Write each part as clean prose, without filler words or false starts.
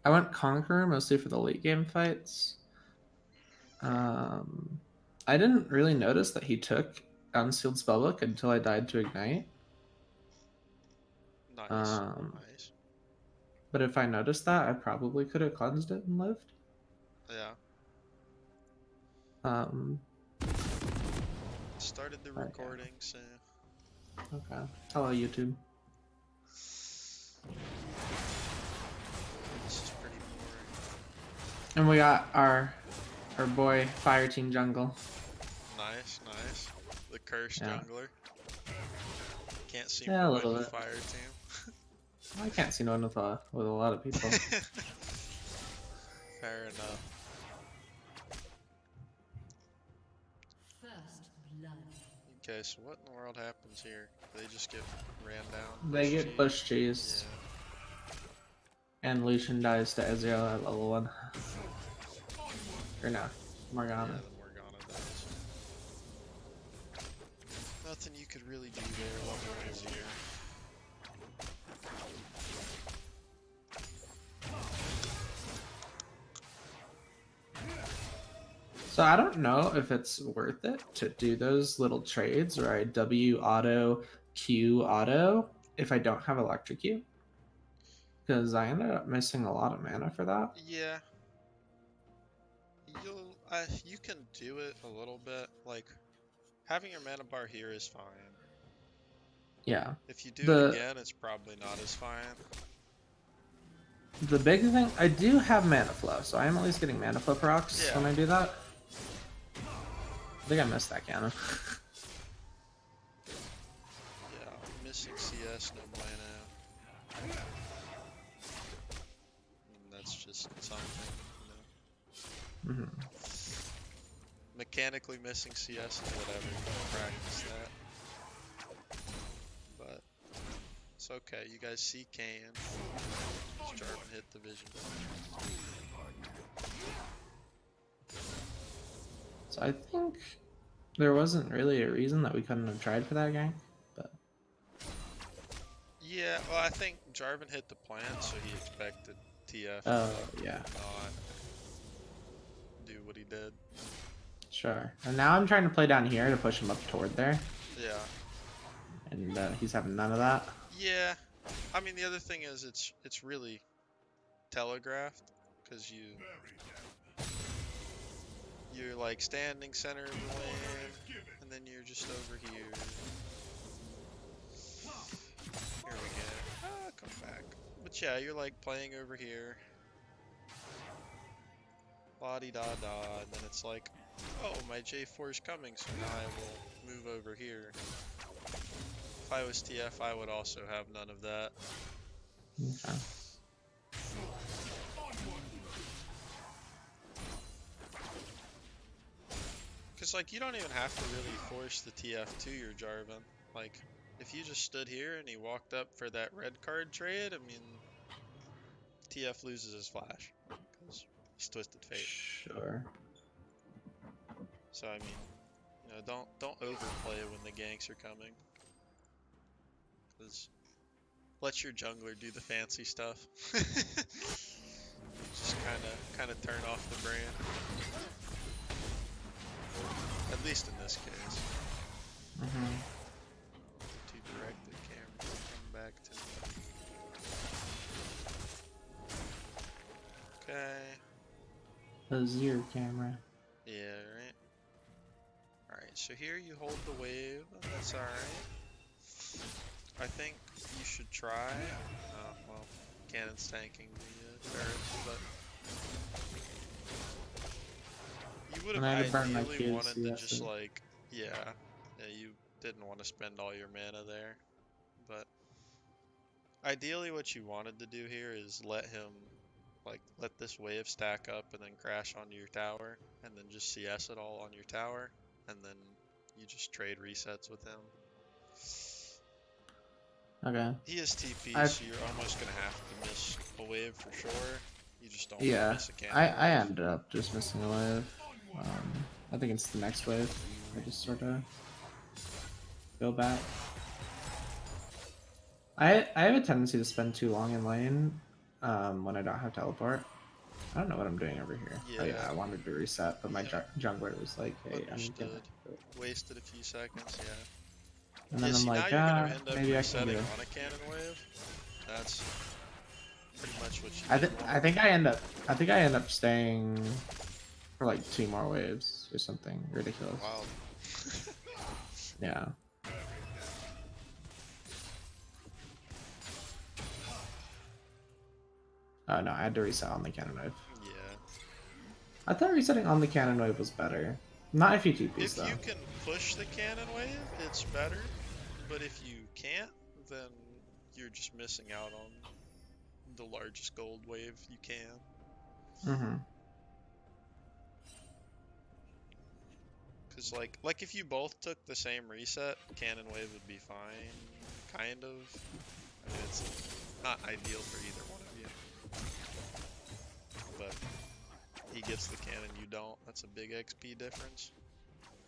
I went Conqueror mostly for the late game fights. Okay. I didn't really notice that he took Unsealed Spellbook until I died to Ignite. Nice. Um, Nice. but if I noticed that, I probably could have cleansed it and lived. Yeah. Um, Started the but yeah. recording, so Okay. Hello, YouTube. this is pretty boring. And we got our boy Fire Team Jungle. Nice, nice. The cursed Yeah. jungler. Can't seem Yeah, to a win little with bit. fire team. I can't see no one with a lot of people. Fair enough. First blood. Okay, so what in the world happens here? They just get ran down, They bush get bush cheese. cheesed. Yeah. And Lucian dies to Azir at level 1. Or no, Yeah, Morgana. the Morgana dies. Nothing you could really do there, level Azir. So I don't know if it's worth it to do those little trades where I W auto, Q auto if I don't have electrocute. Because I ended up missing a lot of mana for that. Yeah, you can do it a little bit. Like having your mana bar here is fine. Yeah. If you do it The again, it's probably not as fine. the big thing, I do have mana flow, so I am at least getting mana flow procs Yeah. when I do that. I think I missed that cannon. Yeah, missing CS, no mana. That's just something, you know. hmm Mechanically missing CS is whatever, you can practice that. But it's okay, you guys see Kane. Jarvan hit the vision. So I think there wasn't really a reason that we couldn't have tried for that gank, but Yeah, well I think Jarvan hit the plant, so he expected TF oh to yeah, not do what he did. sure. And now I'm trying to play down here to push him up toward there, Yeah. and he's having none of that. Yeah. I mean the other thing is it's really telegraphed because you're like standing center of the lane and then you're just over here. Here we go. Ah, come back. But yeah, you're like playing over here. La di da da, and then it's like, oh, my J4 is coming, so now I will move over here. If I was TF, I would also have none of that. Okay. Because, like, you don't even have to really force the TF to your Jarvan. Like, if you just stood here and he walked up for that red card trade, I mean, TF loses his flash. Because he's Twisted Fate. Sure. So, I mean, you know, don't overplay when the ganks are coming. Because let your jungler do the fancy stuff. Just kind of turn off the brain. At least in this case. Mm-hmm. To direct the camera, come back to me. Okay. Azir camera. Yeah, right. Alright, so here you hold the wave. That's alright. I think you should try. Well, Cannon's tanking the turrets, but you would have And I had to burn my ideally Q to wanted see to that. just like, yeah, you didn't want to spend all your mana there, but ideally what you wanted to do here is let him, like, let this wave stack up and then crash onto your tower, and then just CS it all on your tower, and then you just trade resets with him. Okay. He is TP, I so you're almost gonna have to miss a wave for sure. You just don't want to yeah. miss a cannon I wave. ended up just missing a wave. I think it's the next wave. I just sort of go back. I have a tendency to spend too long in lane, when I don't have teleport. I don't know what I'm doing over here. Oh yeah, Yeah, I wanted to reset, but my yeah, jungler was like, "Hey, I'm gonna." understood. Wasted a few seconds, yeah. And Yeah, then I'm see, now like, you're gonna end up maybe I can resetting go. on a cannon wave. That's pretty much what you I didn't think want I to think do. I end up I think I end up staying for like 2 more waves or something ridiculous. Wow. Yeah. Oh no, I had to reset on the cannon wave. Yeah. I thought resetting on the cannon wave was better. Not if you TPs If though. you can push the cannon wave, it's better. But if you can't, then you're just missing out on the largest gold wave you can. Mm-hmm. Cause like if you both took the same reset, cannon wave would be fine, kind of. I mean, it's not ideal for either one of you, but he gets the cannon, you don't. That's a big XP difference.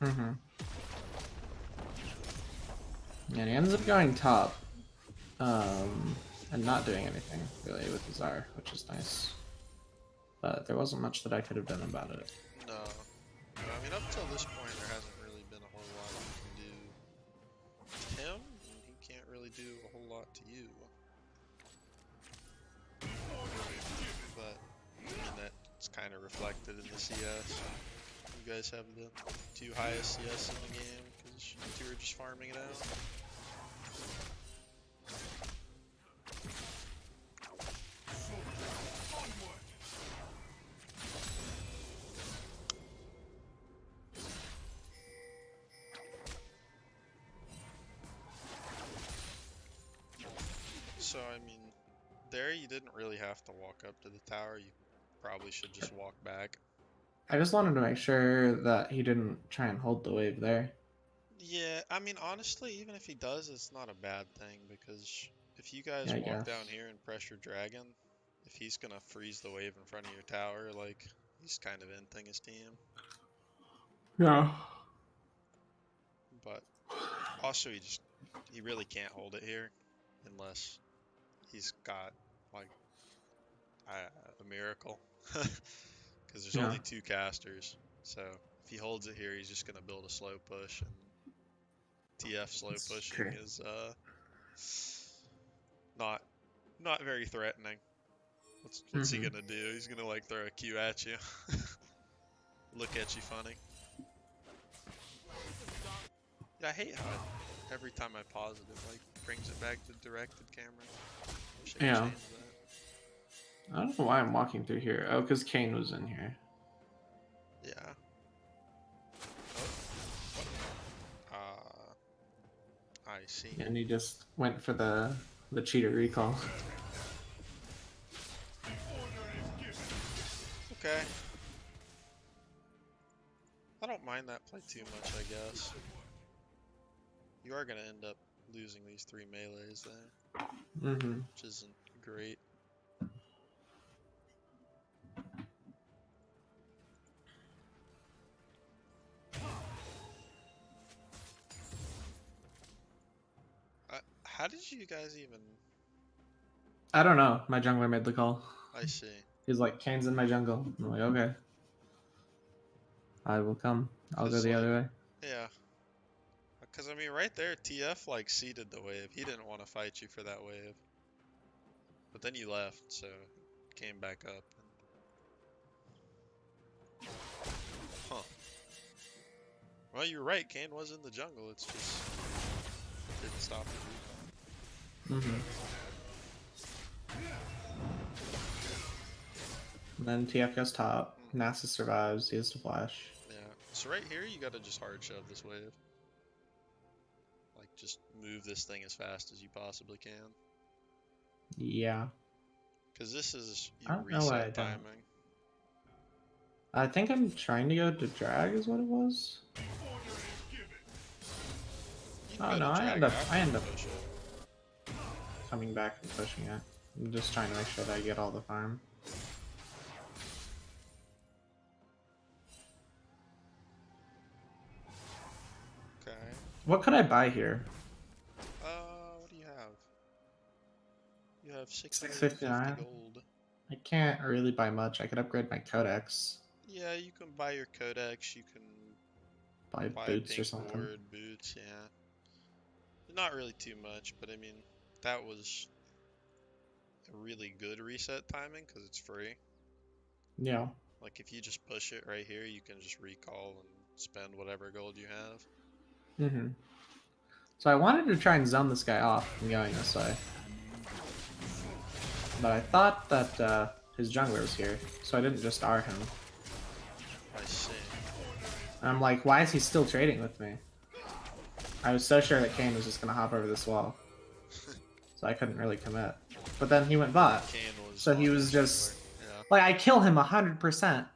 Mm-hmm. And he ends up going top. And not doing anything really with Azir, which is nice. But there wasn't much that I could have done about it. No. No, I mean, up till this point, there hasn't really been a whole lot you can do to him, and he can't really do a whole lot to you. But, I mean, that's kind of reflected in the CS. You guys have the 2 highest CS in the game, because you two are just farming it out. So, I mean, there you didn't really have to walk up to the tower. You probably should just walk back. I just wanted to make sure that he didn't try and hold the wave there. Yeah, I mean, honestly, even if he does, it's not a bad thing because if you guys Yeah, I walk guess. down here and pressure dragon, if he's gonna freeze the wave in front of your tower, like, he's kind of inting his team. Yeah. But also, he really can't hold it here unless he's got, like, a miracle. Because there's Yeah. only 2 casters. So if he holds it here, he's just gonna build a slow push, and TF slow It's pushing true. is not not very threatening. What's he Mm-hmm. gonna do? He's gonna like throw a Q at you, look at you funny. Yeah, I hate how every time I pause it, it like brings it back to directed camera. Wish I could Yeah. change that. I don't know why I'm walking through here. Oh, because Kane was in here. Yeah. Oh. I see. And he just went for the cheater recall. Okay. I don't mind that play too much, I guess. You are gonna end up losing these 3 melees there, Mm-hmm. which isn't great. How did you guys even... I don't know. My jungler made the call. I see. He's like, Kane's in my jungle. I'm like, okay. I will come. I'll go Cause the like, other way. yeah. Cause I mean, right there, TF like seeded the wave. He didn't want to fight you for that wave. But then you left, so came back up. And... Huh. Well, you're right. Kane was in the jungle. It's just didn't stop the recall. Mm-hmm. And then TF goes top. Nasus survives. He has to flash. Yeah. So right here, you gotta just hard shove this wave. Like, just move this thing as fast as you possibly can. Yeah. Because this is I your don't know why I reset don't. timing. I think I'm trying to go to drag is what it was. You can Oh go no, to I drag end up after you push it. coming back and pushing it. I'm just trying to make sure that I get all the farm. Okay. What could I buy here? What do you have? You have 650 659. gold. I can't really buy much. I could upgrade my codex, Yeah, you can buy your codex. You can buy buy a boots or pink something. ward, boots. Yeah, not really too much, but I mean that was a really good reset timing because it's free. Yeah. Like if you just push it right here, you can just recall and spend whatever gold you have. Mm-hmm. So I wanted to try and zone this guy off from going this way, but I thought that his jungler was here, so I didn't just R him. I see. And I'm like, why is he still trading with me? I was so sure that Kane was just gonna hop over this wall, so I couldn't really commit. But then he went bot, Kane was so on he your was jungler. just Yeah. like, I kill him 100%.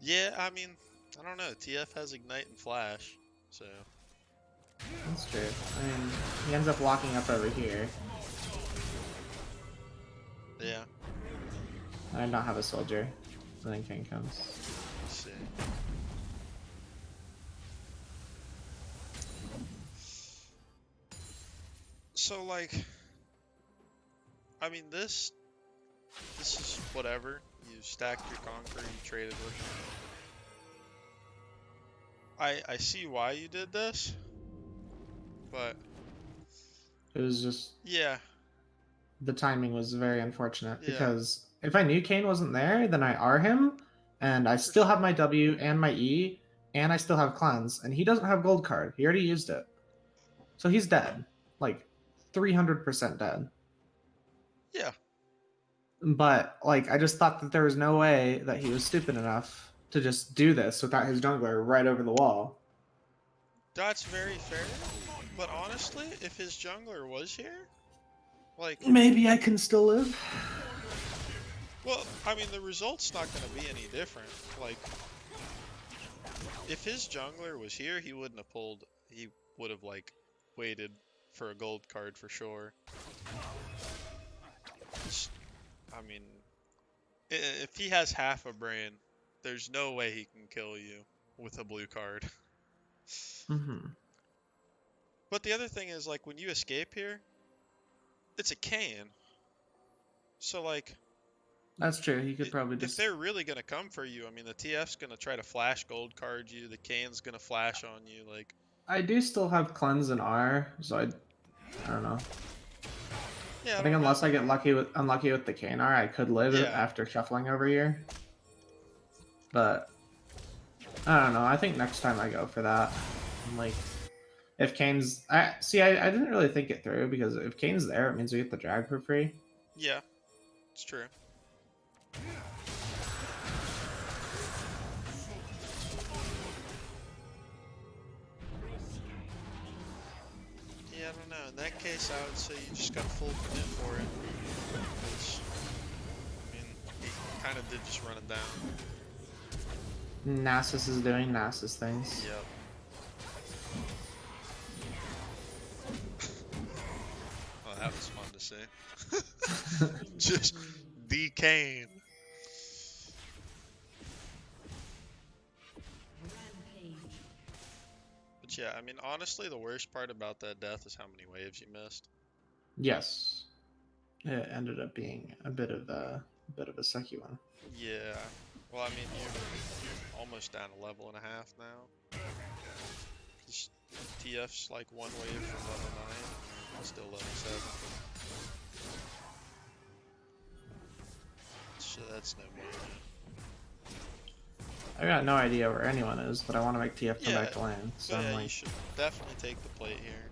Yeah, I mean, I don't know. TF has Ignite and Flash, so That's true. I mean, he ends up walking up over here. yeah. I don't have a soldier, so then Kane comes. Let's see. So like, I mean, this is whatever. You stacked your conquer, you traded with him. I see why you did this, but It was just yeah, the timing was very unfortunate yeah, because if I knew Kane wasn't there, then I R him, and I for still have sure. my W and my E, and I still have cleanse, and he doesn't have gold card. He already used it, so he's dead, like 300% dead. Yeah, But like, I just thought that there was no way that he was stupid enough to just do this without his jungler right over the wall. that's very fair. But honestly, if his jungler was here, like, Maybe I can still live. well, I mean, the result's not going to be any different. Like, if his jungler was here, he wouldn't have pulled. He would have like waited for a gold card for sure. I mean, if he has half a brain, there's no way he can kill you with a blue card. Mm-hmm. But the other thing is, like, when you escape here, it's a can. So, like, That's true. He could probably if just. they're really gonna come for you, I mean, the TF's gonna try to flash gold card you. The can's gonna flash on you. Like, I do still have cleanse and R, so I don't know. yeah, I I think don't know. unless I get unlucky with the Kanar, I could live it Yeah, after shuffling over here. But I don't know. I think next time I go for that. Like, if Kane's, I didn't really think it through because if Kane's there, it means we get the drag for free. yeah, it's true. Yeah, I don't know. In that case, I would say you just got full commit for it. 'Cause, I mean, he kind of did just run it down. Nasus is doing Nasus things. Yep. Oh, that was fun to see. Just decaying. But yeah, I mean, honestly, the worst part about that death is how many waves you missed. Yes, it ended up being a bit of a sucky one. Yeah. Well, I mean, you're almost down a level and a half now. 'Cause TF's like one wave from level 9, still level 7. So that's no more. I got no idea where anyone is, but I want to make TF come Yeah, back to land. So but I'm yeah, you like, should definitely take the plate here.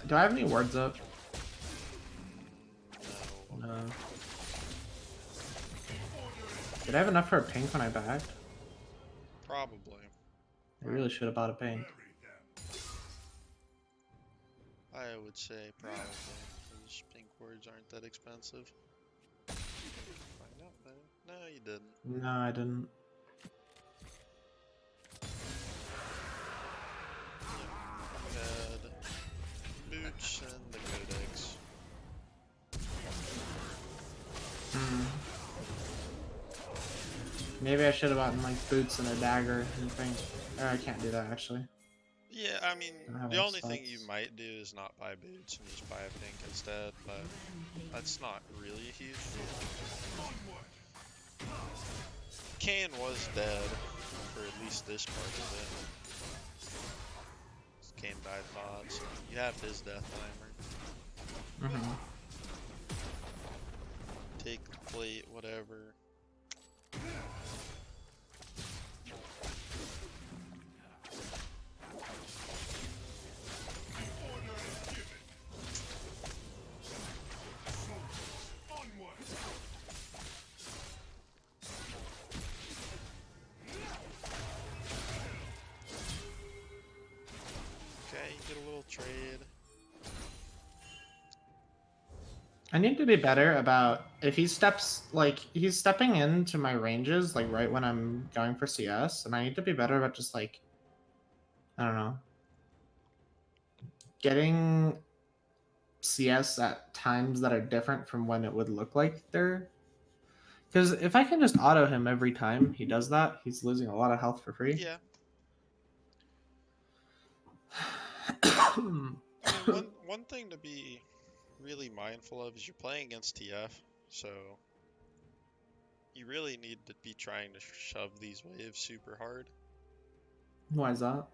do I have any wards up? No. No. Did I have enough for a pink when I backed? Probably. I really should have bought a pink. I would say probably. Those pink words aren't that expensive. Find out though. No, you didn't. No, I didn't. Had boots and the codex. Maybe I should have bought like boots and a dagger and pink. Or I can't do that actually. Yeah, I mean, Don't have the enough only thing you spots. might do is not buy boots and just buy a pink instead, but that's not really a huge deal. Kane was dead for at least this part of it. Kane died bot, so you have his death timer. Mm-hmm. Take the plate, whatever. Okay, you get a little trade. I need to be better about if he steps like he's stepping into my ranges like right when I'm going for CS, and I need to be better about just like I don't know getting CS at times that are different from when it would look like they're. Because if I can just auto him every time he does that, he's losing a lot of health for free. Yeah. I mean, one thing to be really mindful of is you're playing against TF, so you really need to be trying to shove these waves super hard. Why is that?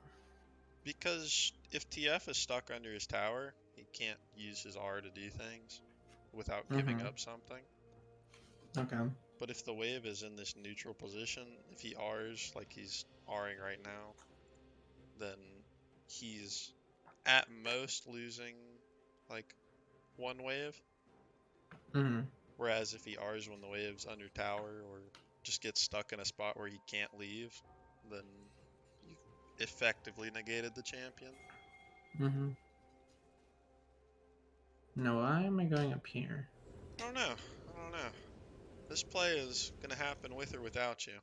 Because if TF is stuck under his tower, he can't use his R to do things without giving Mm-hmm. up something. Okay. But if the wave is in this neutral position, if he Rs like he's Ring right now, then he's at most losing like one wave. Mm-hmm. Whereas if he Rs when the wave's under tower or just gets stuck in a spot where he can't leave, then you effectively negated the champion. Mm-hmm. No, why am I going up here? I don't know. I don't know. This play is gonna happen with or without you.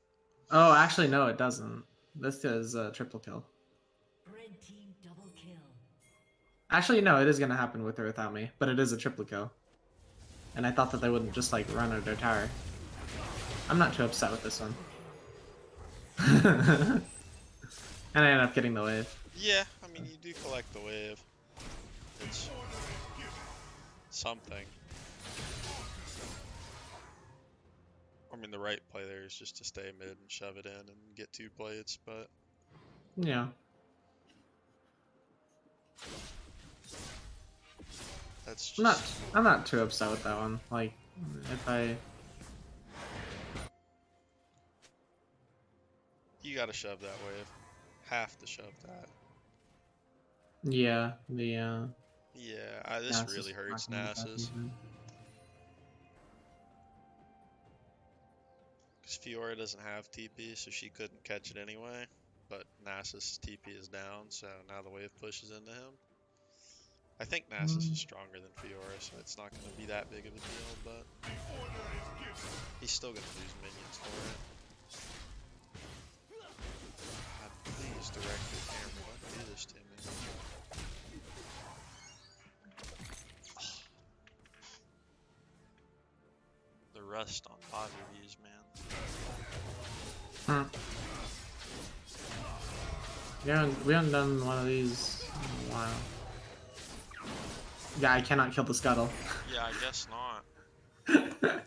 Oh, actually, no, it doesn't. This is a triple kill. Red team double kill. Actually, no, it is gonna happen with or without me, but it is a triple kill. And I thought that they wouldn't just like run at their tower. I'm not too upset with this one. And I ended up getting the wave. Yeah, I mean you do collect the wave. It's something. I mean the right play there is just to stay mid and shove it in and get 2 plates, but Yeah. that's I'm not just I'm not too upset with that one. Like if I you gotta shove that wave. Have to shove that. yeah, the Yeah, this Nasus really is hurts not gonna get back Nasus. in. Because Fiora doesn't have TP, so she couldn't catch it anyway. But Nasus' TP is down, so now the wave pushes into him. I think Nasus is stronger than Fiora, so it's not going to be that big of a deal, but he's still going to lose minions for it. God, please direct your camera, don't do this to me. The rust on bot reviews, man. We haven't done one of these in a while. Yeah, I cannot kill the scuttle. Yeah, I guess not. I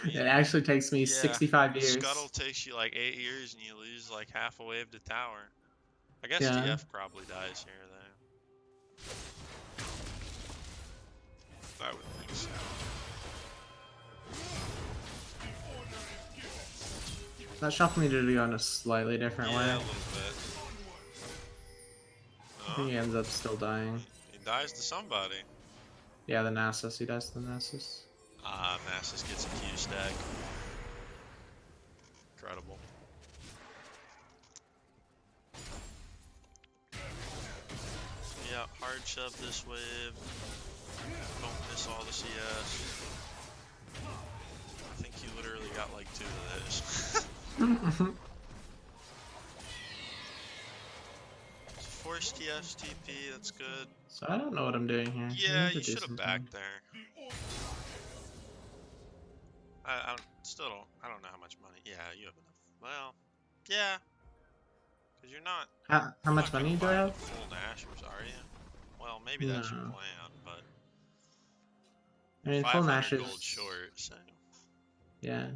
mean, It actually takes me yeah, 65 years. Scuttle takes you like 8 years and you lose like half a wave to tower. I guess Yeah. TF probably dies here though. I would think so. That shuffle needed to go in a slightly different Yeah, way. a little bit. I think he ends up still dying. He dies to somebody. Yeah, the Nasus. He dies to the Nasus. Nasus gets a Q stack. Incredible. Yeah, hard shove this wave. Don't miss all the CS. I think you literally got like 2 of those. Force TF's TP, that's good. So I don't know what I'm doing here. Yeah, need to you do should have something. backed there. I still don't. I don't know how much money. Yeah, you have enough. Well, yeah. Because you're not. How much not money gonna do I buy the have? full Nashers, are you? Well, maybe that's your No. plan, but I you're mean, full 500 Nash is... gold short, so. Yeah.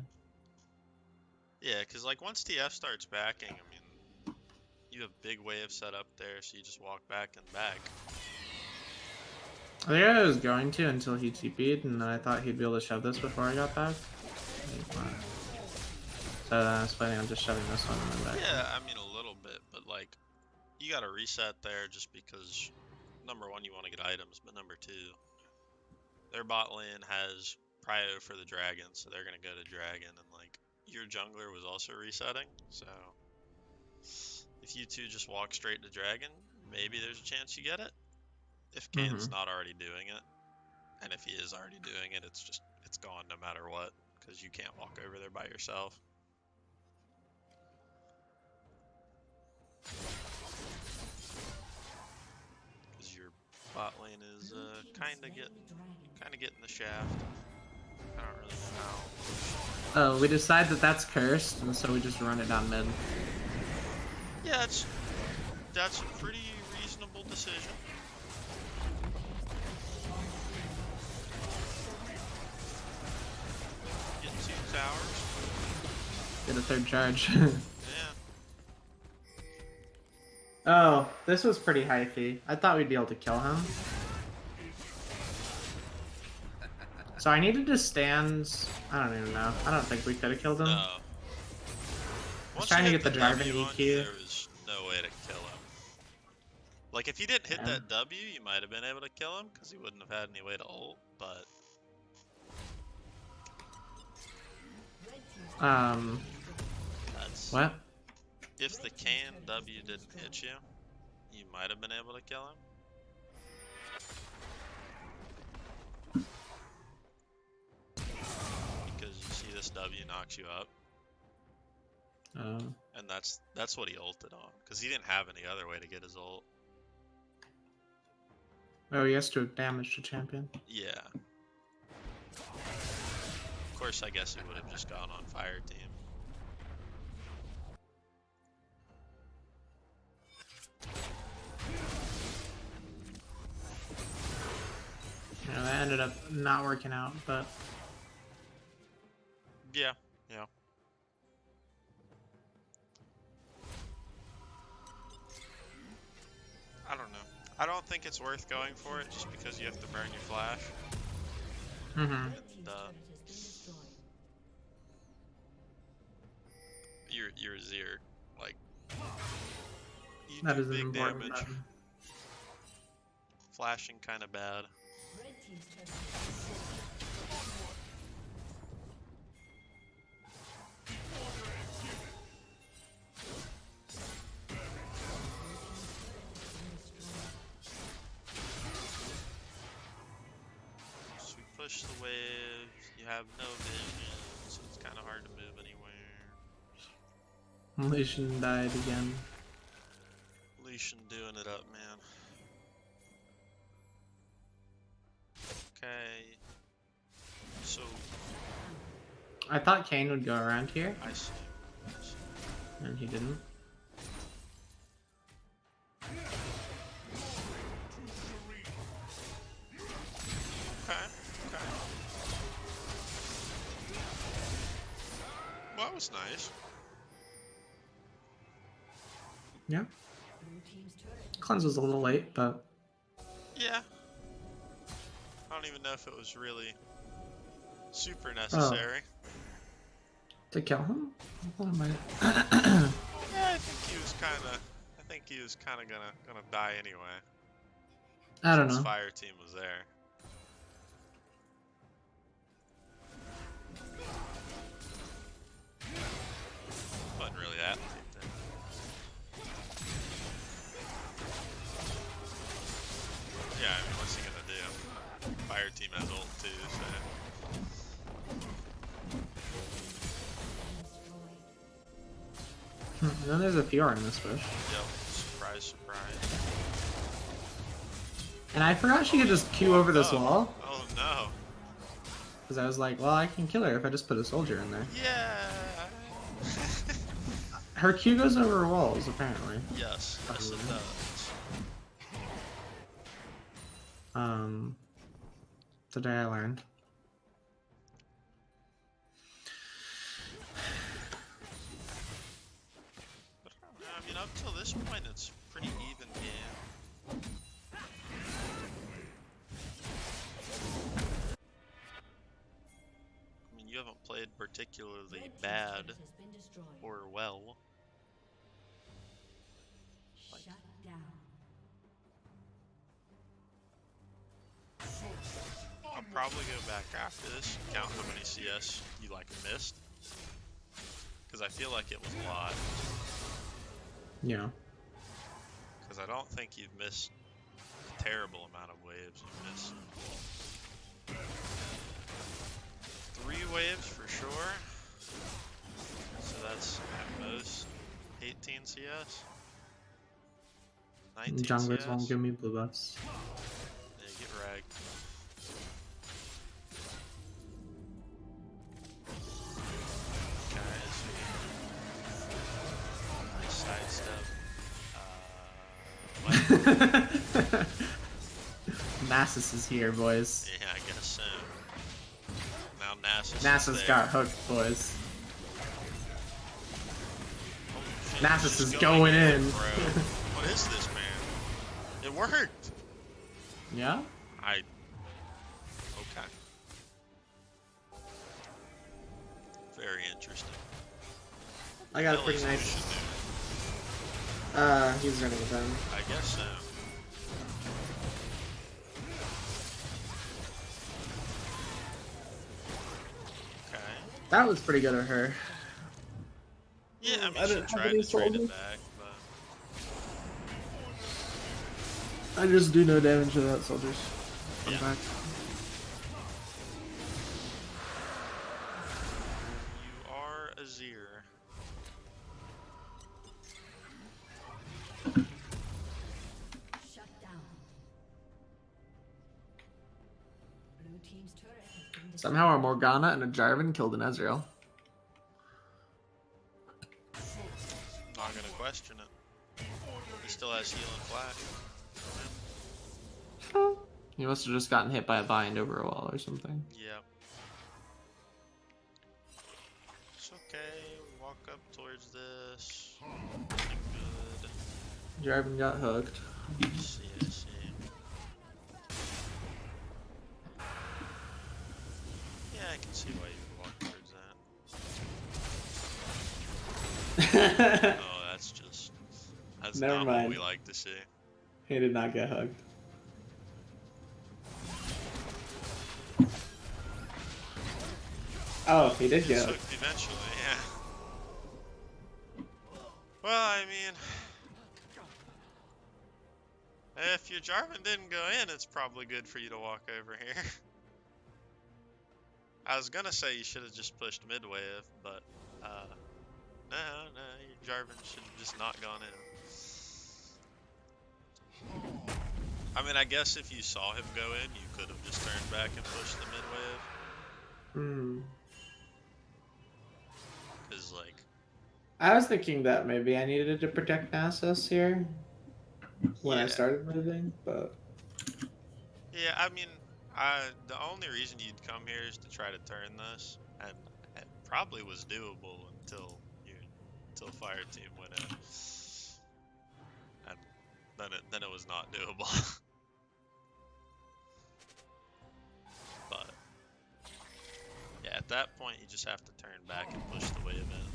Yeah, because like once TF starts backing, I mean, you have big wave set up there, so you just walk back and back. I think I was going to until he TP'd, and then I thought he'd be able to shove this before I got back. So then I was planning on just shoving this one and then back. Yeah, I mean a little bit, but like, you gotta reset there just because, number one, you want to get items, but number two, their bot lane has prio for the dragon, so they're gonna go to dragon, and like, your jungler was also resetting, so if you two just walk straight to dragon, maybe there's a chance you get it. If Kane's not already doing it, and if he is already doing it, it's gone no matter what, because you can't walk over there by yourself. Because your bot lane is kind of getting the shaft. I don't really know how. Oh, we decide that that's cursed, and so we just run it down mid. Yeah, that's a pretty reasonable decision. Get 2 towers. Get a third charge. Yeah. Oh, this was pretty hyphy. I thought we'd be able to kill him. So I needed to stand... I don't even know. I don't think we could have killed him. No. I was Once trying you to hit get the driving W on EQ. you, there was no way to kill him. Like, if you didn't hit that W, you might have been able to kill him, because he wouldn't have had any way to ult, but... That's... What? If the can W didn't hit you, you might have been able to kill him. Because you see this W knocks you up, Oh. and that's what he ulted on, because he didn't have any other way to get his ult. Oh, he has to have damaged the champion. Yeah. Of course, I guess it would have just gone on fire team. You know, that ended up not working out, but... Yeah, yeah. I don't know. I don't think it's worth going for it just because you have to burn your flash. Mm-hmm. And, your Azir, like, you That do is an big important damage. button. Flashing kind of bad. So we push the wave, you have no vision, so it's kind of hard to move anywhere. Lucian died again. Lucian doing it up, man. Okay. So, I thought Kane would go around here, I see. and he didn't. Okay, okay. Well, that was nice. Yeah. Cleanse was a little late, but... Yeah. I don't even know if it was really super necessary. To kill him? I thought I might... Yeah, I think he was kind of gonna die anyway. I don't Since know. fire team was there. Wasn't really that deep then. Yeah, I mean, what's he gonna do? Fire team has ult too, so. And then there's a Fiora in this bush. Yep. Surprise, surprise. And I forgot she could just Q over this wall. Oh no. Because I was like, well, I can kill her if I just put a soldier in there. Yeah. Her Q goes over walls, apparently. Yes, yes it does. Today I learned. But I mean, up till this point, it's pretty even game. I mean, you haven't played particularly bad or well. Shut down. I'll probably go back after this and count how many CS you like missed. Because I feel like it was a lot. Yeah. Because I don't think you've missed a terrible amount of waves. You've missed 3 waves for sure. So that's at most 18 CS. 19 Junglers CS. won't give me blue buffs. Yeah, get ragged. Guys, nice sidestep. What? Nasus is here, boys. Yeah, I guess so. Now Nasus Nasus there. got hooked, boys. Holy shit, Nasus he's is going in. Bro. What is this, man? It worked! Yeah? Okay. Very interesting. I got a At pretty least we nice. should do. He's running with them. I guess so. Okay. That was pretty good of her. Yeah, I mean, I she don't have tried any to trade soldiers. it back, but I just do no damage to that, soldiers. I'm Yeah. back. you are Azir. Shut down. Blue team's turret has been destroyed. Somehow a Morgana and a Jarvan killed an Ezreal. Not gonna question it. He still has heal and flash. He must have just gotten hit by a bind over a wall or something. Yep. It's okay. Walk up towards this. Looking good. Jarvan got hooked. I see. Yeah, I can see why you would walk towards that. Oh, that's Never not mind. what we like to see. He did not get hugged. Oh, he did Gets get hooked. hooked eventually, yeah. Well, I mean, if your Jarvan didn't go in, it's probably good for you to walk over here. I was gonna say you should have just pushed midwave, but no, your Jarvan should have just not gone in. I mean, I guess if you saw him go in, you could have just turned back and pushed the midwave. Hmm. Cause like, I was thinking that maybe I needed to protect Nasus here when I Yeah. started moving, but yeah, I mean, the only reason you'd come here is to try to turn this, and it probably was doable until Fire Team went in, and then it was not doable. But yeah, at that point you just have to turn back and push the wave in.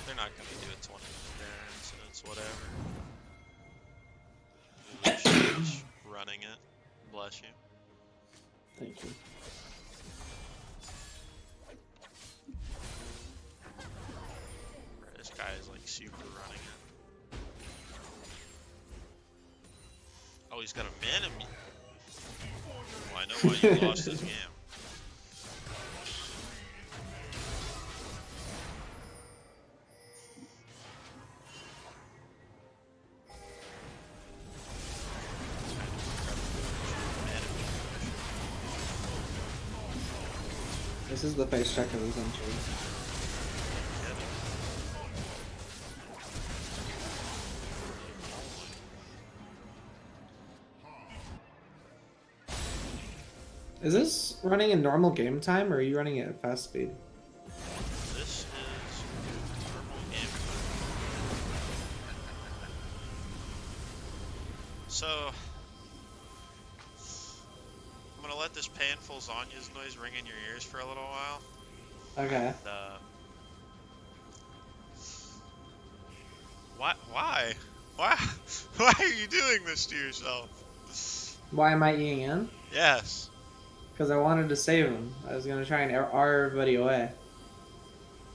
They're not gonna do a 20-minute Baron, so it's whatever. Lucian's running it. Bless you. thank you. This guy is like super running it. Oh, he's got a mana me. Well, I know why you lost this game. This is the face check of the century. Get it. Is this running in normal game time, or are you running it at fast speed? This is normal game. So, I'm gonna let this painful Zanya's noise ring in your ears for a little while. Okay. And, why? Why? Why are you doing this to yourself? Why am I eating in? Yes. Because I wanted to save him. I was gonna try and R everybody away.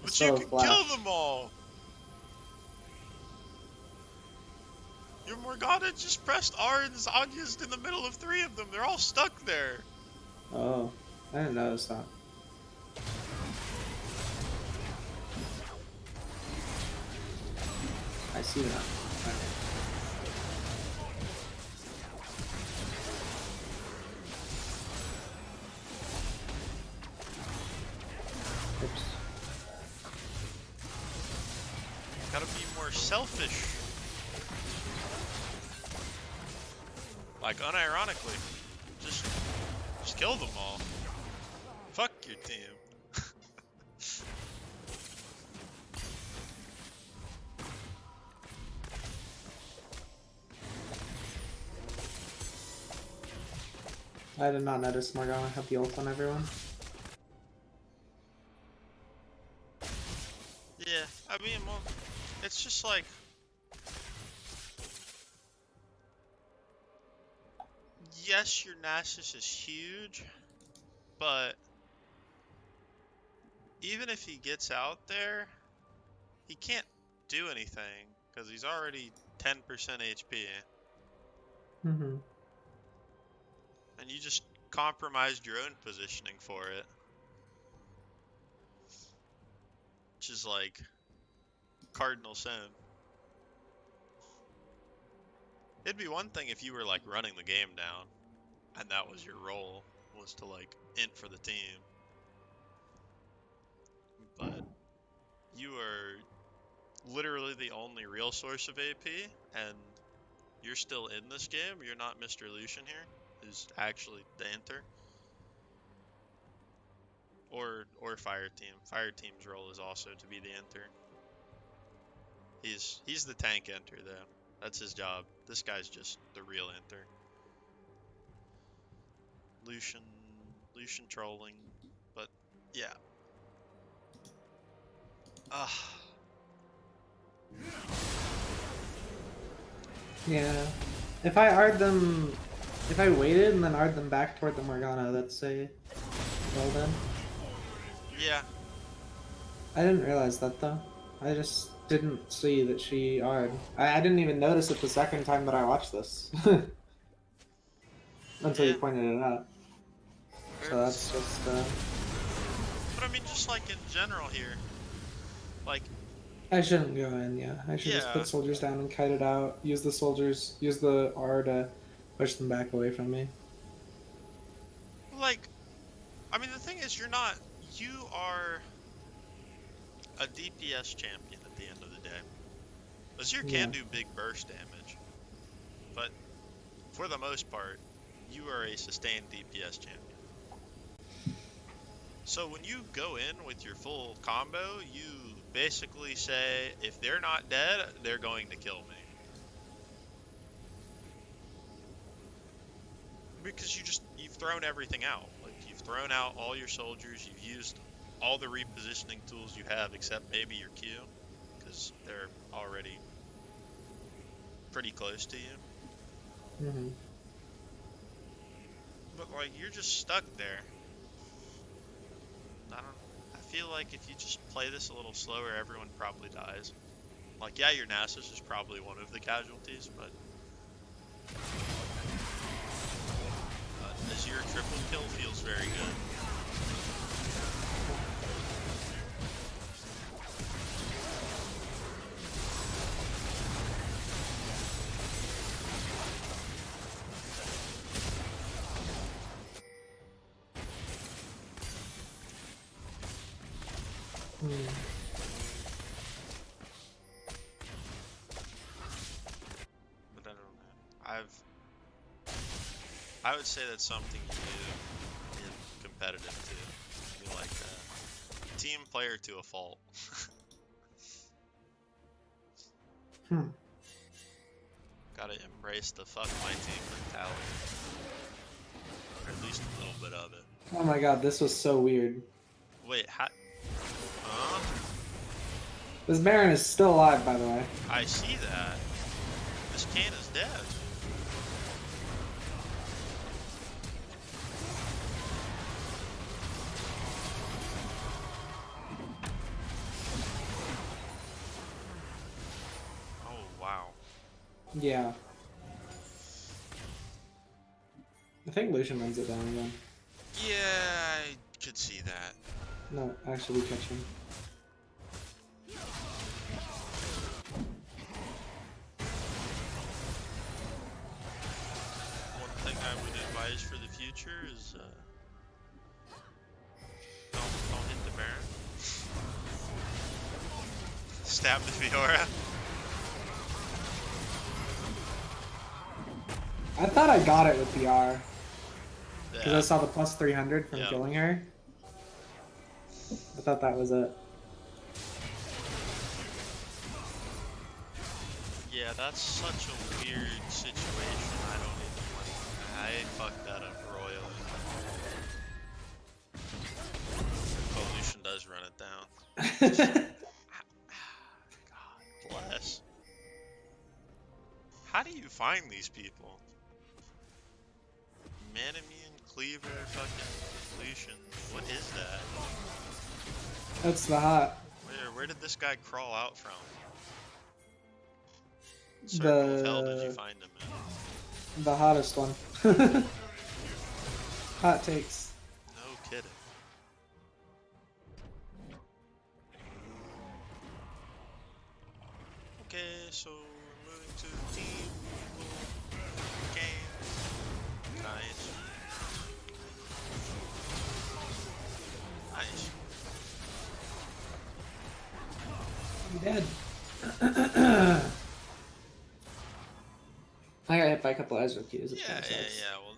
But Still you a can flash. kill them all. Your Morgana just pressed R and Zanya's in the middle of 3 of them. They're all stuck there. Oh, I didn't notice that. I see that. Okay. Oops. Gotta be more selfish. Like, unironically. Just kill them all. Fuck your team. I did not notice Morgana had the ult on everyone. Yeah, I mean, well, it's just like... Yes, your Nasus is huge, but... Even if he gets out there, he can't do anything, because he's already 10% HP. Mm-hmm. And you just compromised your own positioning for it. Which is like cardinal sin. It'd be one thing if you were like running the game down and that was your role, was to like int for the team. But you are literally the only real source of AP, and you're still in this game. You're not Mr. Lucian here, who's actually the inter. Or Fire Team. Fire Team's role is also to be the inter. He's the tank enter though. That's his job. This guy's just the real enter. Lucian trolling, but yeah. Yeah. If I R'd them... If I waited and then R'd them back toward the Morgana, that's a... Well done. Yeah. I didn't realize that though. I just didn't see that she R'd. I didn't even notice it the second time that I watched this. Until you Yeah. pointed it out. So that's just, But I mean, just like in general here, like, I shouldn't go in, yeah. I should just Yeah. put soldiers down and kite it out. Use the soldiers, use the R to push them back away from me. like, I mean, the thing is, you are a DPS champion at the end of the day. Azir can do big burst damage, but for the most part, you are a sustained DPS champion. So when you go in with your full combo, you basically say, if they're not dead, they're going to kill me. Because you've thrown everything out. Like, you've thrown out all your soldiers, you've used all the repositioning tools you have except maybe your Q, because they're already pretty close to you. Mm-hmm. But like, you're just stuck there. I feel like if you just play this a little slower, everyone probably dies. Like, yeah, your Nasus is probably one of the casualties, but Azir triple kill feels very good. But I don't know. I would say that's something you do in competitive too. You like a team player to a fault. Hmm. Gotta embrace the fuck my team mentality. Or at least a little bit of it. Oh my god, this was so weird. Wait, huh? This Baron is still alive, by the way. I see that. This can is dead. Oh, wow. Yeah. I think Lucian runs it down again. Yeah, I could see that. No, actually, we catch him. One thing I would advise for the future is don't hit the Baron. Stab the Fiora. I thought I got it with the R. Because Yeah. I saw the plus 300 from Yeah. killing her. I thought that was it. Yeah, that's such a weird situation. I don't even like. I fucked that up royally. Oh, Lucian does run it down. God bless. How do you find these people? Manamine, Cleaver, fucking Lucian. What is that? That's the hot. Where did this guy crawl out from? Circle of Hell did you find him in? The hottest one. Hot takes. No kidding. Okay, so we're moving to the team. Game. Nice. Nice. You dead. I got hit by a couple Azir Qs. Yeah. Well,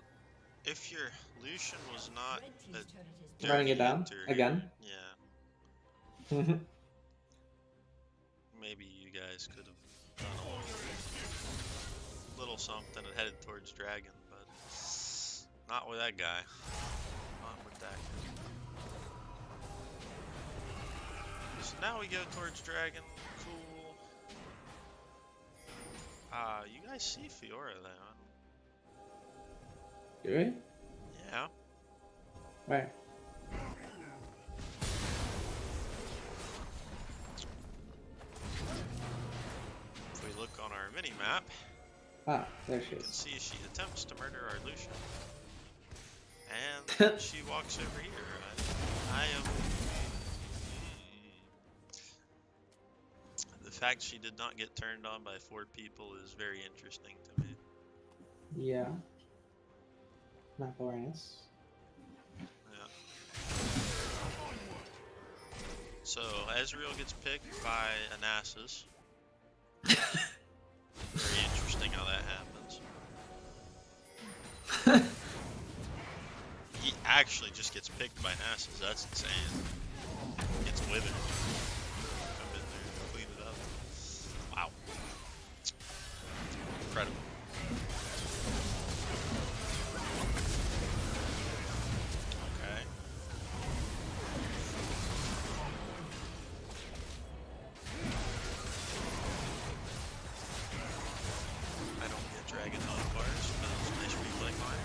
if your Lucian was not Red team's a turret has dirty Running it down enter again. here, yeah, maybe you guys could have done a little something and headed towards Dragon, but not with that guy. Not with that guy. So now we go towards Dragon. Cool. You guys see Fiora then? You right? Yeah. Right. If we look on our mini map, Ah, there she you can is. see she attempts to murder our Lucian. And she walks over here. I am. The fact she did not get turned on by 4 people is very interesting to me. Yeah. Map awareness. Yeah. So Ezreal gets picked by Anasis. Very interesting how that happens. He actually just gets picked by Anasis. That's insane. Gets withered. Come in there and clean it up. Wow. Incredible. Okay. I don't get Dragon health bars, but it's a nice replay climb.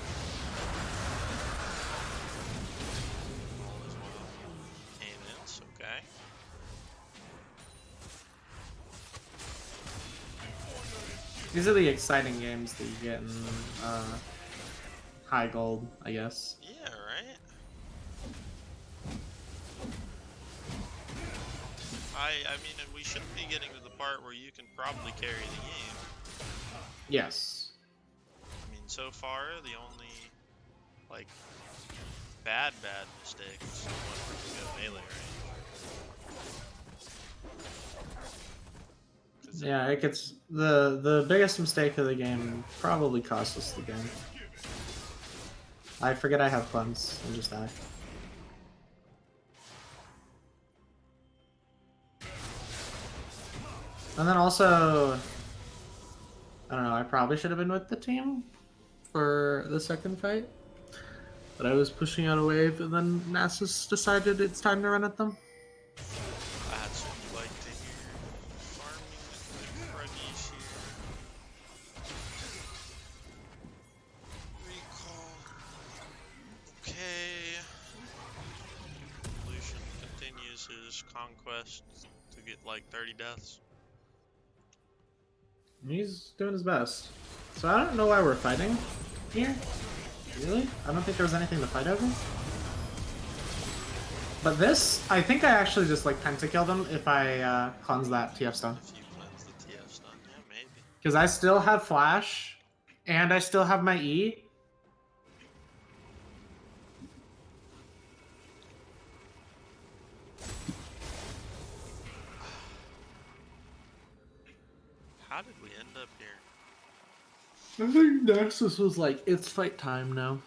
All is well. Aimants, okay. These are the exciting games that you get in high gold, I guess. Yeah, right? I mean, we shouldn't be getting to the part where you can probably carry the game. Yes. I mean, so far, the only, like, bad mistake was the one where you got melee range. Yeah, it gets the biggest mistake of the game probably cost us the game. I forget I have cleanse and just die. And then also, I don't know, I probably should have been with the team for the second fight. But I was pushing out a wave, and then Nasus decided it's time to run at them. That's what you like to hear. Farming the cruddies here. Recall. Okay. Lucian continues his conquest to get like 30 deaths. He's doing his best. So I don't know why we're fighting here. Really? I don't think there was anything to fight over. But this, I think I actually just like pentakilled him if I cleanse that TF stone. If you cleanse the TF stun, yeah, maybe. Because I still have flash, and I still have my E. How did we end up here? I think Nasus was like, it's fight time now.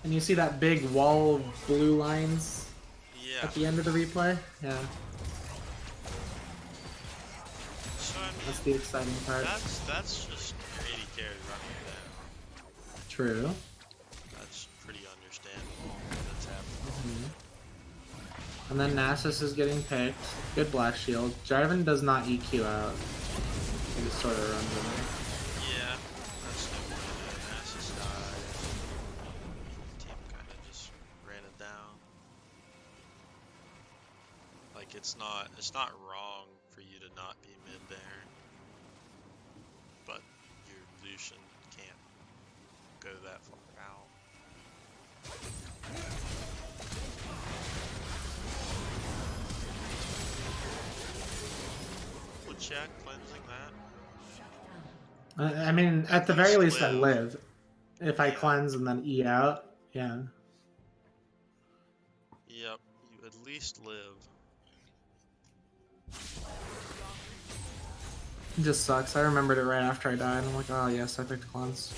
And you see that big wall of blue lines Yeah. at the end of the replay? Yeah, So I mean, that's the exciting part. that's just your AD carry running down. True. That's pretty understandable. That's happening. And then Nasus is getting picked. Good black shield. Jarvan does not EQ out. He just sort of runs in there. Yeah, that's no way. Nasus died. Team kind of just ran it down. Like it's not wrong for you to not be mid there, but your Lucian can't go that far out. Would Shaq cleansing that? I mean, at the very least, I live. If I Yeah. cleanse and then E out, yeah. Yep, you at least live. It just sucks. I remembered it right after I died. I'm like, oh yes, I picked cleanse.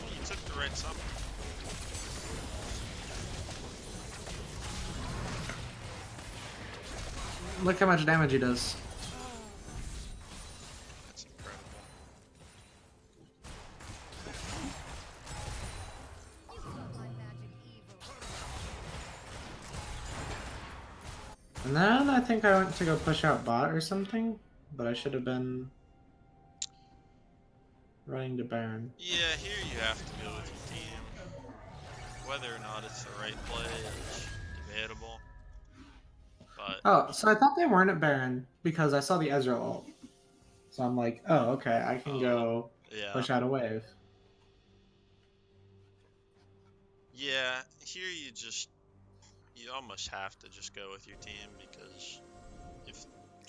You took the right summon. Look how much damage he does. That's incredible. And then I think I went to go push out bot or something, but I should have been running to Baron. Yeah, here you have to go with your team. Whether or not it's the right play is debatable. But Oh, so I thought they weren't at Baron because I saw the Ezreal ult. So I'm like, oh, okay, I can go yeah. push out a wave. Yeah, here you almost have to just go with your team because if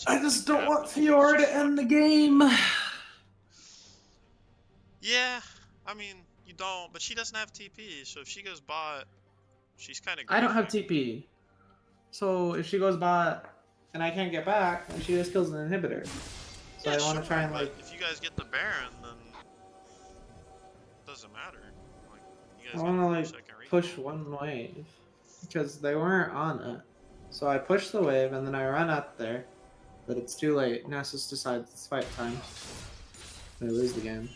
I just something don't want happens, it's Fiora just to end the fucked. game. Yeah, I mean, you don't, but she doesn't have TP, so if she goes bot, she's kind of I don't have TP. So if she goes bot and I can't get back, then she just kills an inhibitor. So Yeah, I want sure, to try and but like. if you guys get the Baron, then it doesn't matter. Like, you I guys want to get like second recall. push one wave because they weren't on it. So I push the wave and then I run up there, but it's too late. Nasus decides it's fight time. They lose the game.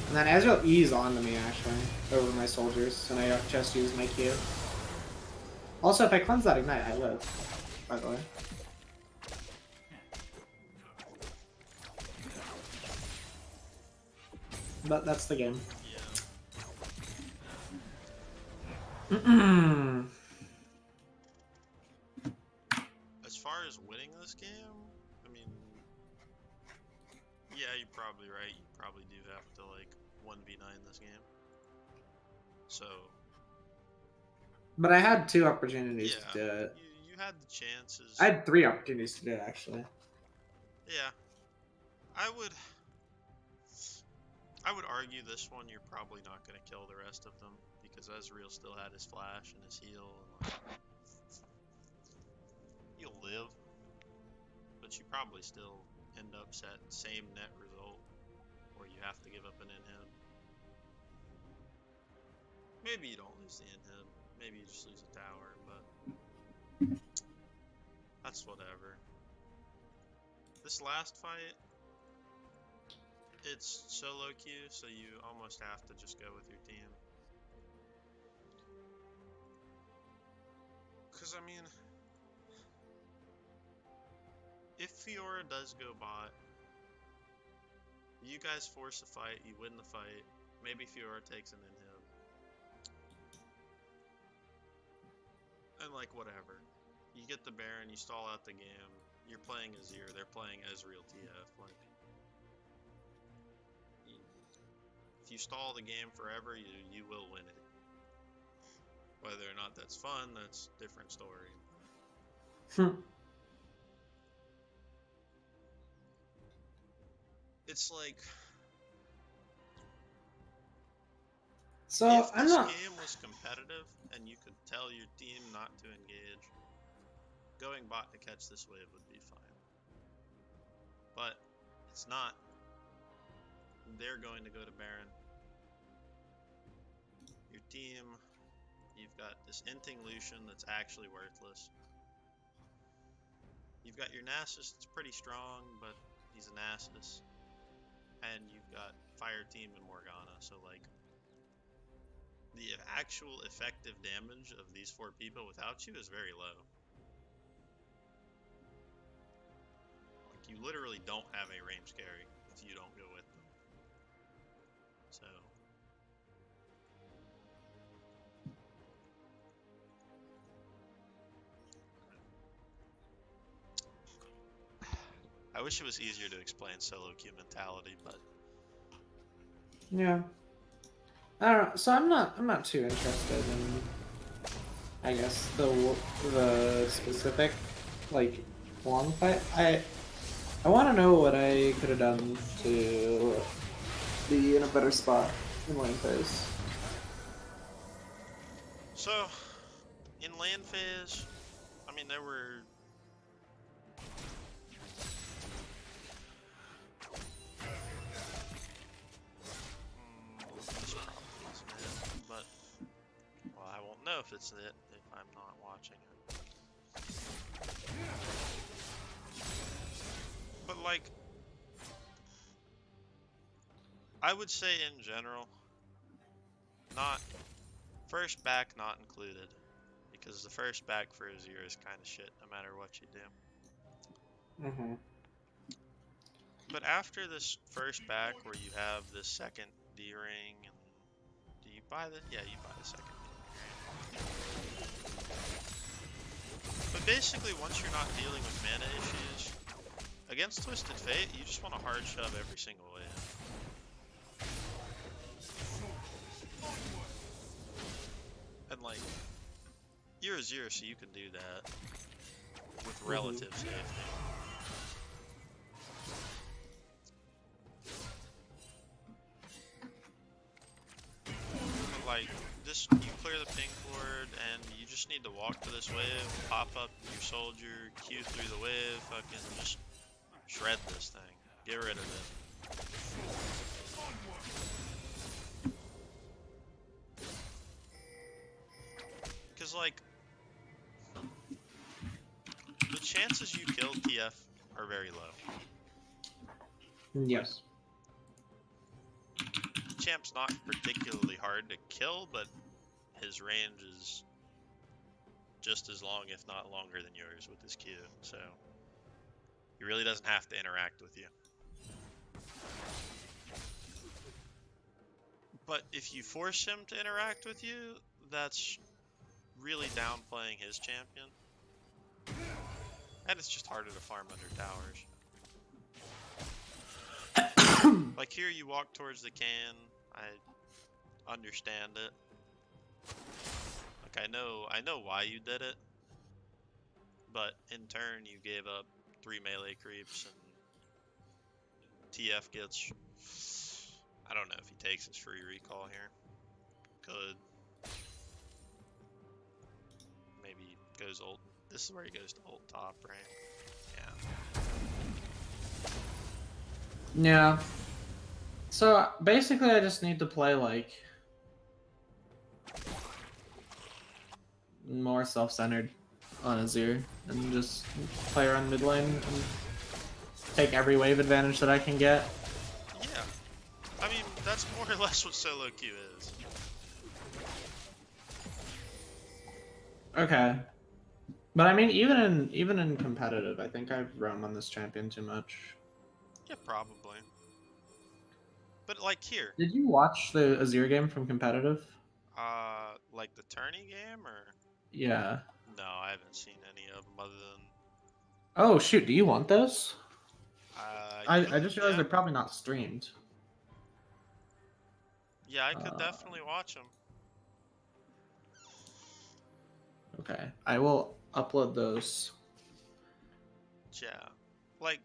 And then Azrael E's onto me actually, over my soldiers, and I just use my Q. Also, if I cleanse that ignite, I live, by the way. But that's the game. Yeah. As far as winning this game, I mean, yeah, you're probably right. You probably do have to like 1v9 this game. So But I had 2 opportunities yeah, to do it. you had the chances. I had 3 opportunities to do it, actually. Yeah, I would argue this one you're probably not going to kill the rest of them because Ezreal still had his flash and his heal, and like, you'll live, but you probably still end up set same net result, or you have to give up an inhib. Maybe you don't lose the inhib, maybe you just lose a tower, but that's whatever. This last fight, it's solo queue, so you almost have to just go with your team. Because, I mean, if Fiora does go bot, you guys force a fight, you win the fight, maybe Fiora takes an inhib. And, like, whatever. You get the Baron, you stall out the game, you're playing Azir, they're playing Ezreal TF, like... If you stall the game forever, you will win it. Whether or not that's fun, that's a different story. It's like... So, if I'm this not... game was competitive, and you could tell your team not to engage, going bot to catch this wave would be fine. But, it's not. They're going to go to Baron. Your team, you've got this inting Lucian that's actually worthless. You've got your Nasus that's pretty strong, but he's a Nasus. And you've got Fire Team and Morgana, so like... the actual effective damage of these 4 people without you is very low. Like, you literally don't have a range carry if you don't go with them. So... I wish it was easier to explain solo queue mentality, but... Yeah. I don't know. So I'm not too interested in, I guess, the specific, like, long fight. I want to know what I could have done to be in a better spot in lane phase. So, in lane phase, I mean, there were... this probably isn't it, but... well, I won't know if it's it if I'm not watching it. But, like... I would say in general, not... first back not included. Because the first back for Azir is kind of shit no matter what you do. Mm-hmm. But after this first back where you have this second D-ring, and do you buy the... yeah, you buy the second D-ring. But basically, once you're not dealing with mana issues, against Twisted Fate, you just want to hard shove every single wave. And like, you're Azir, so you can do that with relative safety. But like, just you clear the ping board, and you just need to walk to this wave, pop up your soldier, Q through the wave, fucking just shred this thing. Get rid of it. Because like, the chances you kill TF are very low. Yes. Champ's not particularly hard to kill, but his range is just as long, if not longer than yours with his Q, so he really doesn't have to interact with you. But if you force him to interact with you, that's really downplaying his champion. And it's just harder to farm under towers. Like here you walk towards the can, I understand it. Like I know why you did it. But in turn you gave up 3 melee creeps and TF gets, I don't know if he takes his free recall here. Could. Maybe goes ult. This is where he goes to ult top, right? Yeah. Yeah. So basically, I just need to play like more self-centered on Azir and just play around mid lane and take every wave advantage that I can get. Yeah. I mean, that's more or less what solo queue is. Okay. But I mean, even in competitive, I think I've roamed on this champion too much. Yeah, probably. But like here, Did you watch the Azir game from competitive? like the tourney game or? Yeah. No, I haven't seen any of them other than. Oh shoot, do you want those? I Could, just realized yeah. they're probably not streamed. Yeah, I could Uh, definitely watch them. okay, I will upload those. Yeah. Like,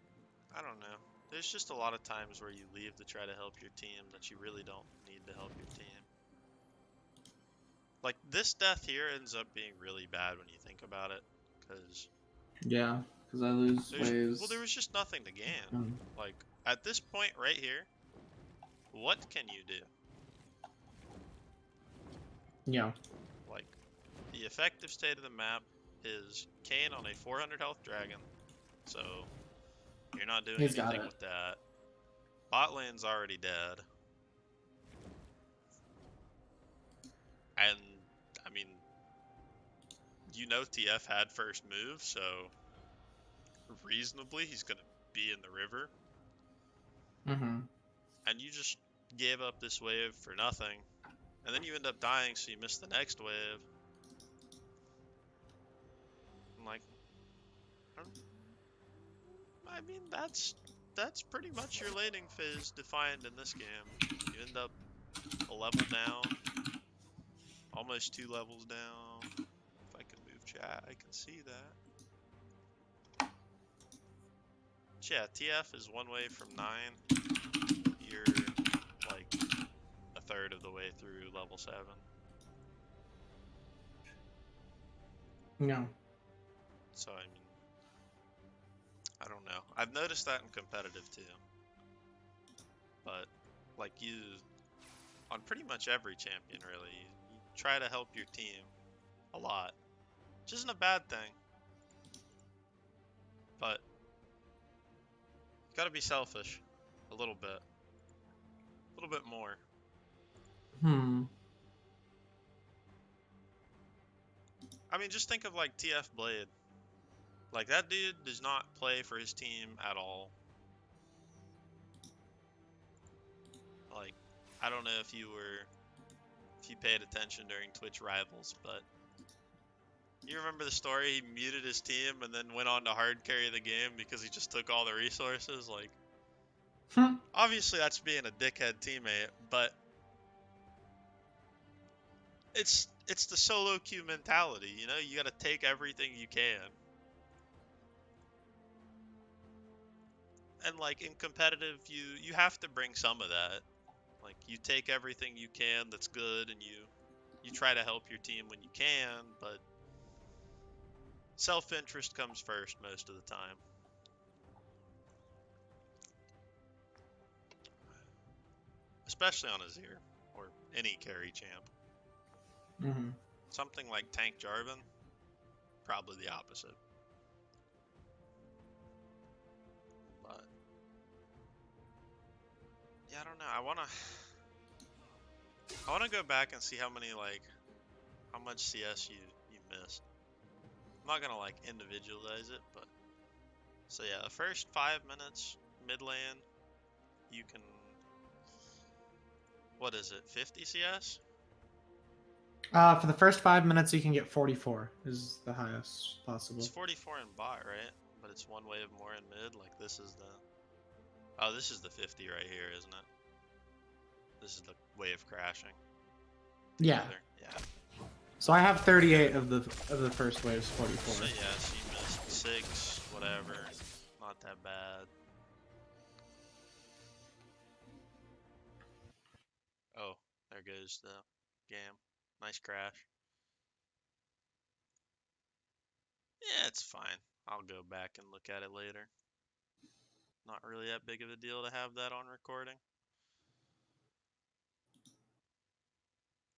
I don't know. There's just a lot of times where you leave to try to help your team that you really don't need to help your team. Like, this death here ends up being really bad when you think about it. Because Yeah, because I lose waves. well, there was just nothing to gain. Mm, Like, at this point right here, what can you do? yeah. Like, the effective state of the map is Kayn on a 400 health dragon. So, you're not doing He's got anything it. with that. Bot lane's already dead. And, I mean, you know TF had first move, so reasonably he's going to be in the river. Mm-hmm. And you just gave up this wave for nothing. And then you end up dying, so you miss the next wave. I'm like, I mean, that's pretty much your laning phase defined in this game. You end up a level down, almost 2 levels down. If I can move chat, I can see that. But yeah, TF is 1 wave from 9. You're like a third of the way through level 7. No. So, I mean, I don't know. I've noticed that in competitive too. But, like, you, on pretty much every champion, really, you try to help your team a lot. Which isn't a bad thing. But, you gotta be selfish. A little bit. A little bit more. Hmm. I mean, just think of, like, TF Blade. Like, that dude does not play for his team at all. Like, I don't know if you paid attention during Twitch Rivals, but you remember the story? He muted his team and then went on to hard carry the game because he just took all the resources. Like, obviously that's being a dickhead teammate, but it's the solo queue mentality, you know? You gotta take everything you can. And like in competitive, you have to bring some of that. Like you take everything you can that's good, and you try to help your team when you can, but self-interest comes first most of the time. Especially on Azir, or any carry champ. Mm-hmm. Something like Tank Jarvan, probably the opposite. But yeah, I don't know. I wanna go back and see how much CS you missed. I'm not gonna like individualize it, but so yeah, the first 5 minutes mid lane, you can, what is it, 50 CS? For the first 5 minutes, you can get 44. Is the highest It's possible. 44 in bot, right? but it's one wave more in mid. Like this is the. Oh, this is the 50 right here, isn't it? This is the wave crashing. Yeah. Together. Yeah. So I have 38 of the first wave's So 44. yeah, so you missed 6, whatever. Not that bad. Oh, there goes the game. Nice crash. Yeah, it's fine. I'll go back and look at it later. Not really that big of a deal to have that on recording.